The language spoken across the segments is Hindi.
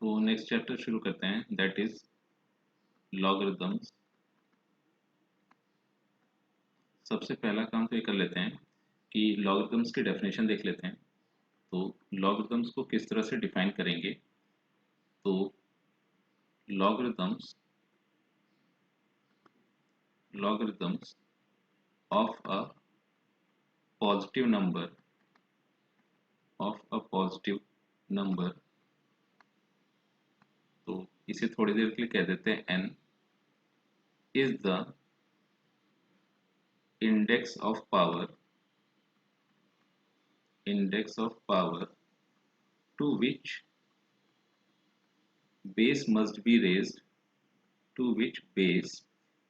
तो नेक्स्ट चैप्टर शुरू करते हैं, दैट इज लॉगरिदम्स। सबसे पहला काम तो ये कर लेते हैं कि लॉगरिदम्स की डेफिनेशन देख लेते हैं। तो लॉगरिदम्स को किस तरह से डिफाइन करेंगे, तो logarithms logarithms of a positive number तो इसे थोड़ी देर के लिए कह देते हैं n is the index of power to which base must be raised to which base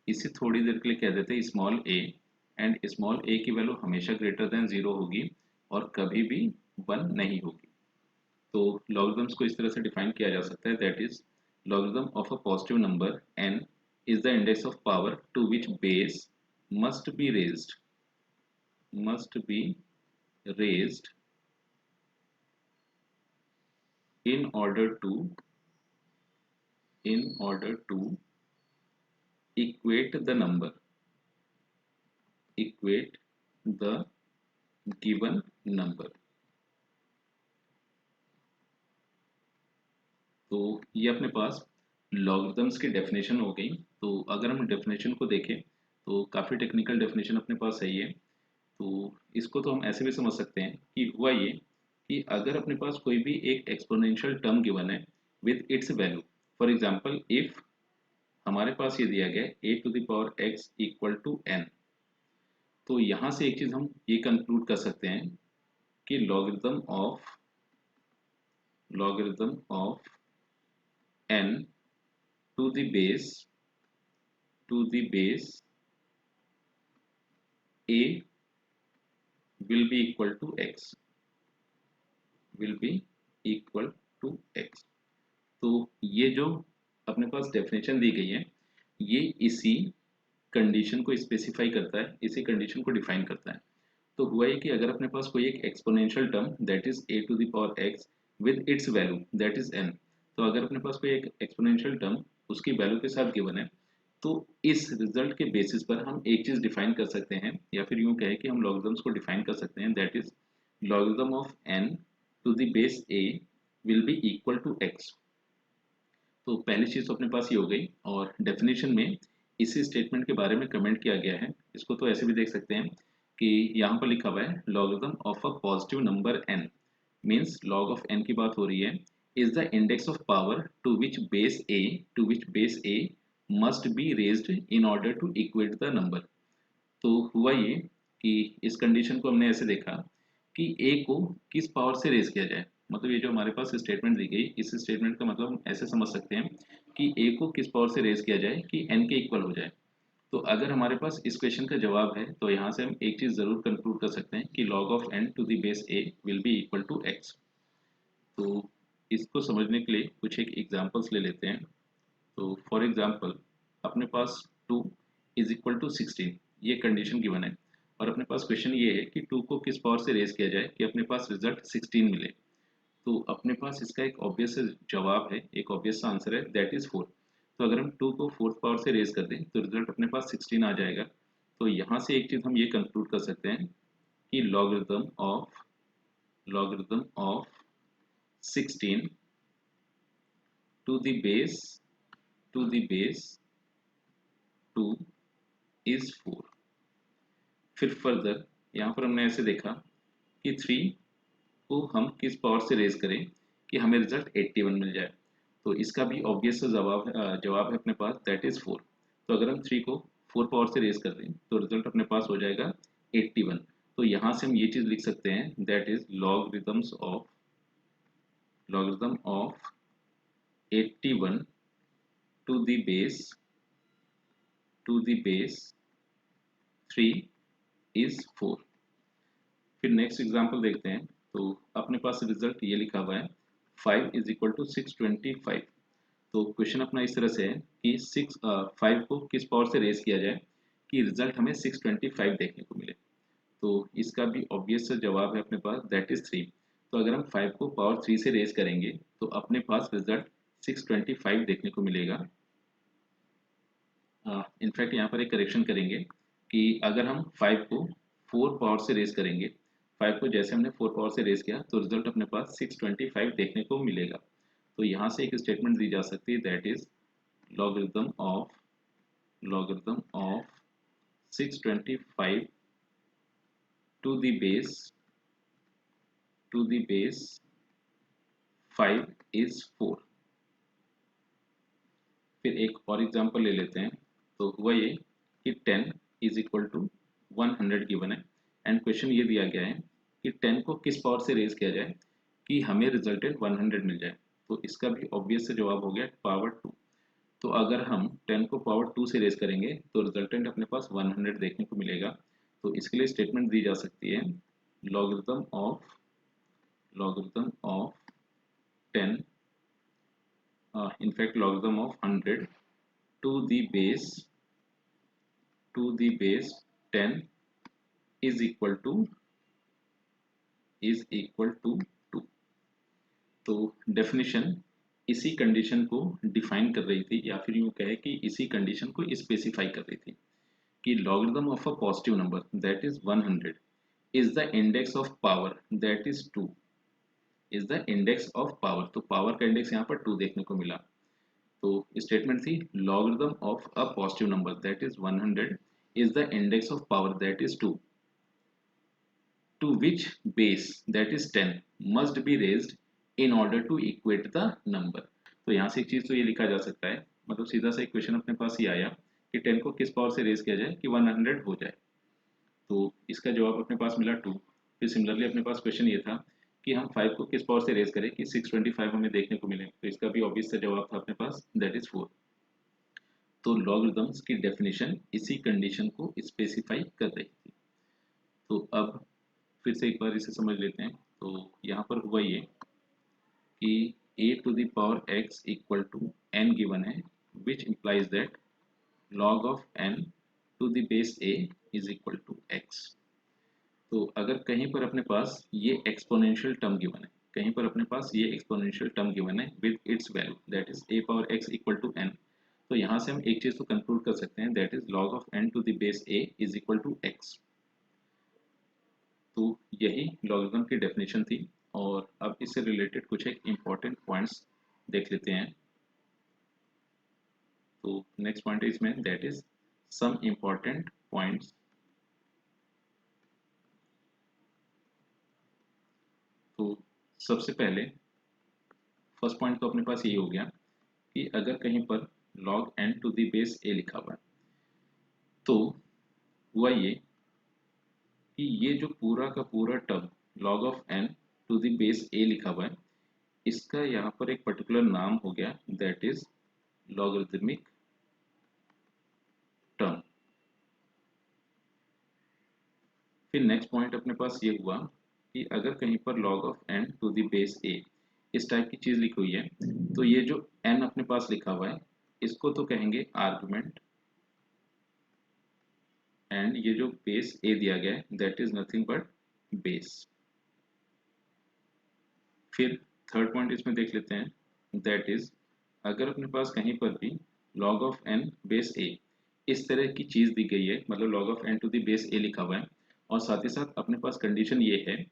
इसे थोड़ी देर के लिए कह देते हैं small a, and small a की वैल्यू हमेशा ग्रेटर देन 0 होगी और कभी भी 1 नहीं होगी। तो लॉगरिदम्स को इस तरह से डिफाइन किया जा सकता है, that is logarithm of a positive number n is the index of power to which base must be raised must be raised in order to equate the given number। तो ये अपने पास लॉगरिदम्स की डेफिनेशन हो गई। तो अगर हम डेफिनेशन को देखें तो काफ़ी टेक्निकल डेफिनेशन अपने पास है ये। तो इसको तो हम ऐसे भी समझ सकते हैं कि हुआ ये कि अगर अपने पास कोई भी एक एक्सपोनेंशियल टर्म गिवन है with its value, for example if हमारे पास ये दिया गया है a to the power x equal to n, तो यहाँ से एक चीज़ हम ये कंक्लूड कर सकते हैं कि logarithm of n to the base a will be equal to x तो ये जो अपने पास डेफिनेशन दी गई है ये इसी कंडीशन को स्पेसिफाई करता है, इसी कंडीशन को डिफाइन करता है। तो हुआ ये कि अगर अपने पास कोई एक exponential term that is a to the power x with its value that is n, तो अगर अपने पास कोई एक एक्सपोनेंशियल टर्म उसकी वैल्यू के साथ गिवन है, तो इस रिजल्ट के बेसिस पर हम एक चीज डिफाइन कर सकते हैं, या फिर यूं कहें कि हम लॉगरिदम्स को डिफाइन कर सकते हैं, that is logarithm of n to the base a will be equal to x। तो पहली चीज तो अपने पास ये हो गई, और डेफिनेशन में इसी स्टेटमेंट के बारे में कमेंट किया गया है। इसको तो ऐसे भी देख सकते हैं कि यहाँ पर लिखा हुआ है logarithm of a positive number n means log of n की बात हो रही है, is the index of power to which base a must be raised in order to equate the number. तो हुआ ये कि इस कंडीशन को हमने ऐसे देखा कि a को किस पावर से रेज किया जाए, मतलब ये जो हमारे पास स्टेटमेंट दी गई, इस स्टेटमेंट का मतलब हम ऐसे समझ सकते हैं कि a को किस पावर से रेज किया जाए कि n के इक्वल हो जाए। तो अगर हमारे पास इस क्वेश्चन का जवाब है तो यहाँ से हम एक चीज जरूर कंक्लूड कर सकते हैं कि log of n to the base a will be equal to x। तो इसको समझने के लिए कुछ एक एग्जांपल्स ले लेते हैं। तो फॉर एग्जांपल अपने पास 2 इज इक्वल टू 16, ये कंडीशन गिवन है, और अपने पास क्वेश्चन ये है कि 2 को किस पावर से रेज किया जाए कि अपने पास रिजल्ट 16 मिले। तो अपने पास इसका एक ऑब्वियस जवाब है, एक ऑब्वियस आंसर है, दैट इज 4। तो अगर हम 2 को फोर्थ पावर से रेज कर दें तो रिजल्ट अपने पास 16 आ जाएगा। तो यहाँ से एक चीज हम ये कंक्लूड कर सकते हैं कि logarithm of 16 to the base 2 is 4। फिर फर्दर यहाँ पर हमने ऐसे देखा कि 3 को हम किस पावर से रेज करें कि हमें रिजल्ट 81 मिल जाए। तो इसका भी ऑब्वियस जवाब है अपने पास, दैट इज 4। तो अगर हम 3 को 4 पावर से रेज कर दें तो रिजल्ट अपने पास हो जाएगा 81। तो यहाँ से हम ये चीज लिख सकते हैं, that is logarithm of 81 to the base 3 is 4। फिर नेक्स्ट एग्जांपल देखते हैं। तो अपने पास रिजल्ट ये लिखा हुआ है 5 इज इक्वल टू 625। तो क्वेश्चन अपना इस तरह से है कि 5 को किस पावर से रेज किया जाए कि रिजल्ट हमें 625 देखने को मिले। तो इसका भी ऑब्वियस जवाब है अपने पास, दैट इज 3। तो अगर हम 5 को पावर 3 से रेज करेंगे तो अपने पास रिजल्ट 625 देखने को मिलेगा। इनफैक्ट यहाँ पर एक करेक्शन करेंगे कि अगर हम 5 को 4 पावर से रेज करेंगे, 5 को जैसे हमने 4 पावर से रेज किया तो रिजल्ट अपने पास 625 देखने को मिलेगा। तो यहाँ से एक स्टेटमेंट दी जा सकती है, that is logarithm of 625 to the base 5 is 4। फिर एक और एग्जांपल ले लेते हैं। तो हुआ ये कि 10 इज इक्वल टू 100 गिवन है एंड क्वेश्चन ये दिया गया है कि 10 को किस पावर से रेज किया जाए कि हमें रिजल्टेंट 100 मिल जाए। तो इसका भी ऑब्वियस से जवाब हो गया पावर 2। तो अगर हम 10 को पावर 2 से रेज करेंगे तो रिजल्टेंट अपने पास 100 देखने को मिलेगा। तो इसके लिए स्टेटमेंट दी जा सकती है logarithm of 10 in fact logarithm of 100 to the base 10 is equal to 2। तो डेफिनेशन इसी कंडीशन को डिफाइन कर रही थी, या फिर यूं कहे कि इसी कंडीशन को स्पेसिफाई कर रही थी कि logarithm of a positive number that is 100 is the index of power that is 2 is the index of power. तो पावर का इंडेक्स यहाँ पर 2 देखने को मिला। तो स्टेटमेंट थी logarithm of a positive number that is 100 is the index of power that is 2 to which base that is 10 must be raised in order to equate the number। तो यहाँ से एक चीज तो ये लिखा जा सकता है, मतलब सीधा सा इक्वेशन अपने पास ये आया कि 10 को किस पावर से रेज किया जाए कि 100 हो जाए। तो इसका जवाब अपने पास मिला 2। फिर सिमिलरली अपने पास क्वेश्चन ये था कि हम 5 को किस पावर से रेज करें कि 625 हमें देखने को मिले। तो इसका भी ऑब्वियस सा जवाब था अपने पास दैट इज 4। तो लॉगरिथम्स की डेफिनेशन इसी कंडीशन को स्पेसिफाई कर रही थी। तो अब फिर से एक बार इसे समझ लेते हैं। तो यहाँ पर हुआ ये कि a to the power x equal to n given है which implies that log of n to the base a is equal to x। तो अगर कहीं पर अपने पास ये एक्सपोनेंशियल टर्म गिवन है, कहीं पर अपने पास ये एक्सपोनेंशियल टर्म गिवन है with its value that is a power x equal to n, तो यहाँ से हम एक चीज तो कंक्लूड कर सकते हैं that is log of n to the base a is equal to x। तो यही लॉगरिथम की डेफिनेशन थी। और अब इससे रिलेटेड कुछ एक इम्पॉर्टेंट पॉइंट्स देख लेते हैं। तो नेक्स्ट पॉइंट है इसमें that is some important points. तो सबसे पहले फर्स्ट पॉइंट तो अपने पास यही हो गया कि अगर कहीं पर log n to the base a लिखा हुआ है तो हुआ ये कि ये जो पूरा का पूरा term log of n to the base a लिखा हुआ है इसका यहाँ पर एक पर्टिकुलर नाम हो गया दैट इज लॉगरिथमिक टर्म। फिर नेक्स्ट पॉइंट अपने पास ये हुआ कि अगर कहीं पर log of n to the base a इस टाइप की चीज लिखी हुई है तो ये जो n अपने पास लिखा हुआ है इसको तो कहेंगे आर्गुमेंट एंड ये जो बेस a दिया गया है that is nothing but base. फिर थर्ड पॉइंट इसमें देख लेते हैं दैट इज अगर अपने पास कहीं पर भी log of n base a इस तरह की चीज दी गई है, मतलब log of n to the base a लिखा हुआ है और साथ ही साथ अपने पास कंडीशन ये है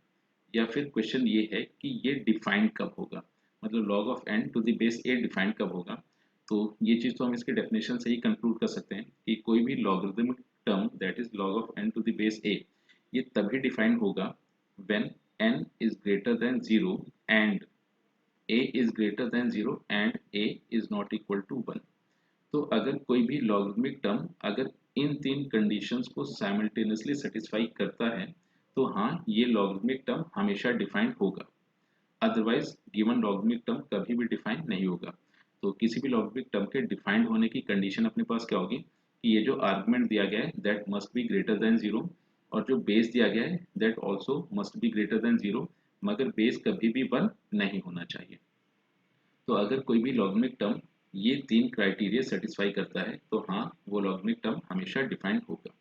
या फिर क्वेश्चन ये है कि ये डिफाइंड कब होगा, मतलब log of n to the base a defined कब होगा। तो ये चीज तो हम इसके डेफिनेशन से ही कंक्लूड कर सकते हैं कि कोई भी logarithmic term that is log of n to the base a ये तभी डिफाइंड होगा when n is greater than 0 and a is greater than 0 and a is not equal to 1। तो अगर कोई भी लॉगरिथमिक टर्म अगर इन तीन कंडीशंस को साइमल्टेनियसली सेटिस्फाई करता है तो हाँ ये लॉगरिथमिक टर्म हमेशा डिफाइंड होगा, अदरवाइज गिवन लॉगरिथमिक टर्म कभी भी डिफाइन नहीं होगा। तो किसी भी लॉगरिथमिक टर्म के डिफाइंड होने की कंडीशन अपने पास क्या होगी कि ये जो आर्गुमेंट दिया गया है that must be greater than 0 और जो बेस दिया गया है that also must be greater than 0, मगर बेस कभी भी 1 नहीं होना चाहिए। तो अगर कोई भी लॉगरिथमिक टर्म ये तीन क्राइटेरिया सेटिस्फाई करता है तो हाँ वो लॉगरिथमिक टर्म हमेशा डिफाइंड होगा।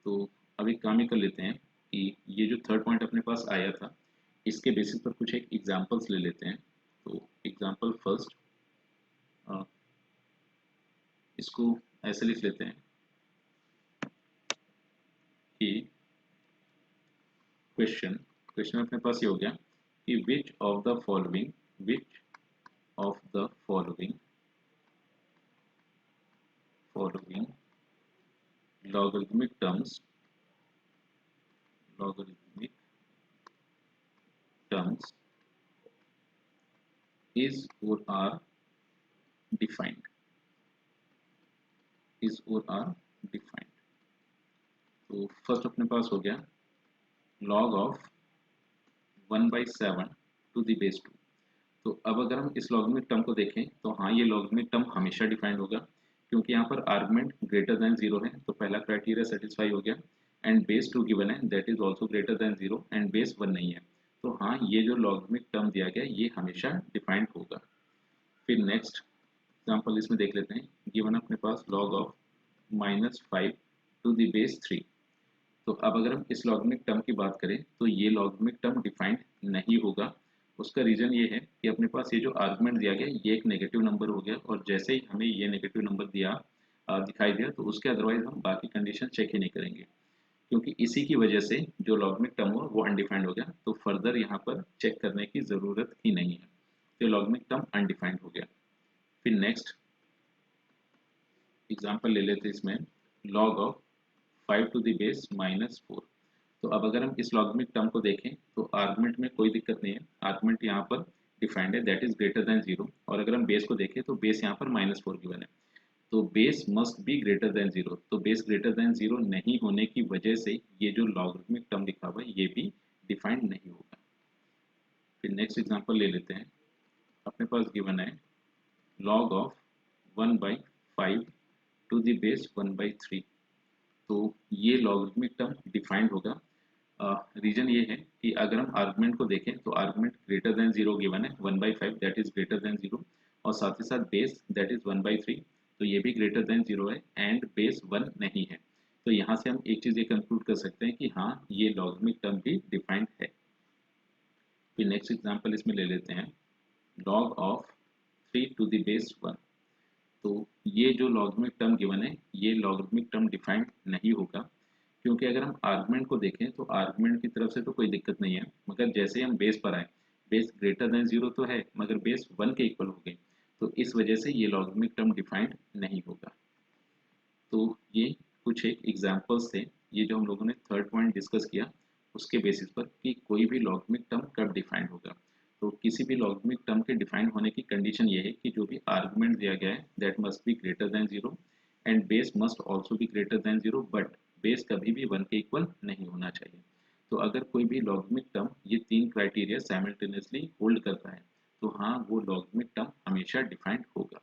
तो अब एक काम ही कर लेते हैं कि ये जो थर्ड पॉइंट अपने पास आया था इसके बेसिस पर कुछ एक एग्जांपल्स ले लेते हैं। तो एग्जांपल फर्स्ट इसको ऐसे लिख लेते हैं कि क्वेश्चन अपने पास ये हो गया कि which of the following logarithmic terms is or are defined तो फर्स्ट अपने पास हो गया log of 1/7 to the base 2। तो अब अगर हम इस लॉगरिथमिक टर्म को देखें तो हाँ, ये लॉगरिथमिक टर्म हमेशा डिफाइंड होगा क्योंकि यहाँ पर आर्गुमेंट ग्रेटर देन 0 है, तो पहला क्राइटेरिया सेटिस्फाई हो गया। एंड बेस 2 गिवन है, that is also greater than 0 and base 1 नहीं है, तो हाँ, ये जो लॉगरिथमिक टर्म दिया गया ये हमेशा डिफाइंड होगा। फिर नेक्स्ट एग्जाम्पल इसमें देख लेते हैं। गिवन अपने पास log of -5 to the base 3। तो अब अगर हम इस लॉगरिथमिक टर्म की बात करें तो ये लॉगरिथमिक टर्म डिफाइंड नहीं होगा। उसका रीजन ये है कि अपने पास ये जो आर्गुमेंट दिया गया ये एक नेगेटिव नंबर हो गया, और जैसे ही हमें ये नेगेटिव नंबर दिखाई दिया तो उसके अदरवाइज हम बाकी कंडीशन चेक ही नहीं करेंगे, क्योंकि इसी की वजह से जो लॉगरिथमिक टर्म हुआ वो अनडिफाइंड हो गया, तो फर्दर यहाँ पर चेक करने की ज़रूरत ही नहीं है, तो लॉगरिथमिक टर्म अनडिफाइंड हो गया। फिर नेक्स्ट एग्जाम्पल ले लेते हैं इसमें log of 5 to the base -4। तो अब अगर हम इस लॉगरिथमिक टर्म को देखें तो आर्गुमेंट में कोई दिक्कत नहीं है, आर्गुमेंट यहाँ पर डिफाइंड है, दैट इज ग्रेटर देन 0। और अगर हम बेस को देखें तो बेस यहाँ पर -4 गिवन है, तो base must be greater than 0। तो बेस ग्रेटर देन 0 नहीं होने की वजह से ये जो लॉगरिथमिक टर्म लिखा हुआ है ये भी डिफाइंड नहीं होगा। फिर नेक्स्ट एग्जांपल ले लेते हैं। अपने पास गिवन है log of 1/5 to the base 1/3। तो ये लॉगरिथमिक टर्म डिफाइंड होगा। रीजन ये है कि अगर हम आर्गुमेंट को देखें तो आर्गुमेंट ग्रेटर देन 0 गिवन है, 1/5 दैट इज ग्रेटर देन 0, और साथ ही साथ बेस दैट इज 1/3, तो ये भी ग्रेटर देन 0 है एंड बेस 1 नहीं है। तो यहाँ से हम एक चीज़ ये कंक्लूड कर सकते हैं कि हाँ, ये लॉगरिथमिक टर्म भी डिफाइंड है। फिर नेक्स्ट एग्जांपल इसमें ले लेते हैं log of 3 to the base 1। तो ये जो लॉगरिथमिक टर्म गिवन है ये लॉगरिथमिक टर्म डिफाइंड नहीं होगा, क्योंकि अगर हम आर्गुमेंट को देखें तो आर्गुमेंट की तरफ से तो कोई दिक्कत नहीं है, मगर जैसे ही हम बेस पर आए, बेस ग्रेटर देन 0 तो है मगर बेस 1 के इक्वल हो गए, तो इस वजह से ये लॉगरिथमिक टर्म डिफाइंड नहीं होगा। तो ये कुछ एक एग्जांपल्स थे, ये जो हम लोगों ने थर्ड पॉइंट डिस्कस किया उसके बेसिस पर कि कोई भी लॉगरिथमिक टर्म कब डिफाइंड होगा। तो किसी भी लॉगरिथमिक टर्म के डिफाइंड होने की कंडीशन ये है कि जो भी आर्गुमेंट दिया गया है that must be greater than 0 and base must also be greater than 0, but base कभी भी 1 के इक्वल नहीं होना चाहिए। तो अगर कोई भी लॉगरिथमिक टर्म ये तीन क्राइटेरिया साइमल्टेनियसली होल्ड करता है तो हाँ, वो लॉगरिथमिक टर्म हमेशा डिफाइंड होगा।